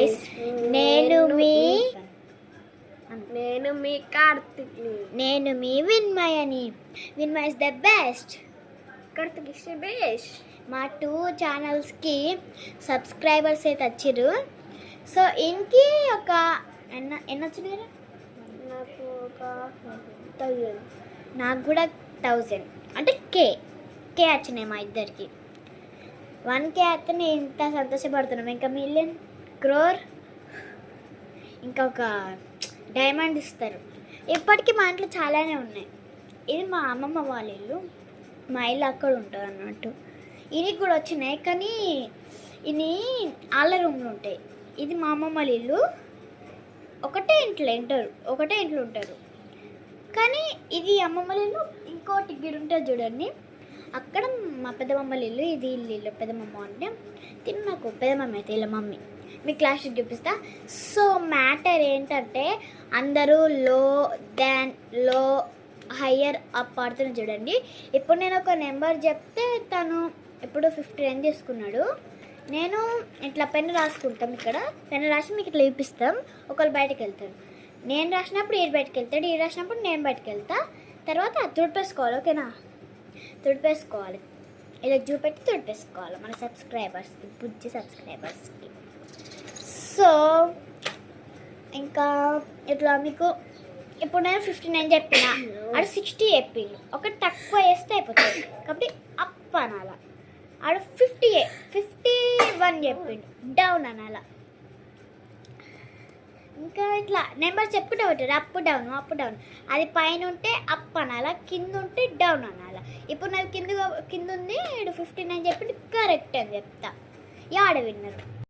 Guys, నేను మీ కార్తిక్, నేను మీ విన్మయ్ అని. Vinmay is the best, Karthik is the best. మా 2 ఛానల్స్కి సబ్స్క్రైబర్స్ అయితే వచ్చిర్రు. సో ఇంకి ఒక ఎన్ని వచ్చినాయి? నాకు ఒక 1000, నాకు కూడా 1000 అంటే కే వచ్చినాయి మా ఇద్దరికి. 1K అయితే నేను ఇంత సంతోషపడుతున్నాం. ఇంకా మిలియన్, క్రోర్, ఇంకా ఒక డైమండ్ ఇస్తారు. ఇప్పటికీ మా ఇంట్లో చాలానే ఉన్నాయి. ఇది మా అమ్మమ్మ వాళ్ళ ఇల్లు, మా ఇల్లు అక్కడ ఉంటారు అన్నట్టు. ఇనికి కూడా వచ్చినాయి, కానీ ఇని వాళ్ళ రూమ్లో ఉంటాయి. ఇది మా అమ్మమ్మ వాళ్ళ ఇల్లు, ఒకటే ఇంట్లో ఉంటారు. కానీ ఇది అమ్మమ్మ ఇల్లు, ఇంకోటి గిడి ఉంటుంది చూడండి, అక్కడ మా పెద్దమమ్మ ఇల్లు. ఇది ఇల్లు పెద్దమమ్మ అంటే తిని నాకు పెద్దమమ్మ అయితే ఇలా మమ్మీ. మీ క్లాస్ చూపిస్తా. సో మ్యాటర్ ఏంటంటే అందరూ లో హయ్యర్ అప్ ఆడుతున్నారు చూడండి. ఇప్పుడు నేను ఒక నెంబర్ చెప్తే తను ఇప్పుడు 59 తీసుకున్నాడు. నేను ఇట్లా పెన్ను రాసుకుంటాం, ఇక్కడ పెన్ను రాసి మీకు ఇట్లా చూపిస్తాం. ఒకళ్ళు బయటకు వెళ్తారు, నేను రాసినప్పుడు ఈడు బయటకు వెళ్తాడు, ఈడు రాసినప్పుడు నేను బయటకు వెళ్తా. తర్వాత తుడిపేసుకోవాలి, ఓకేనా? తుడిపేసుకోవాలి, ఇలా చూపెట్టి తుడిపేసుకోవాలి మన సబ్స్క్రైబర్స్కి, బుజ్జి సబ్స్క్రైబర్స్కి. సో ఇంకా ఇట్లా మీకు ఇప్పుడు నేను 59 చెప్పిన, ఆడు 60 చెప్పిండు. ఒకటి తక్కువ వేస్తే అయిపోతుంది కాబట్టి అప్ అనాల. ఆడు 51 చెప్పిండు, డౌన్ అనాల. ఇంకా ఇట్లా నెంబర్ చెప్పుకుంటే ఉంటుంది, అప్ డౌన్. అది పైన ఉంటే అప్ అనాల, కింద ఉంటే డౌన్ అనాల. ఇప్పుడు నాకు కింద ఉంది, 59 చెప్పిండు, కరెక్ట్ అని చెప్తా. ఆడ విన్నారు.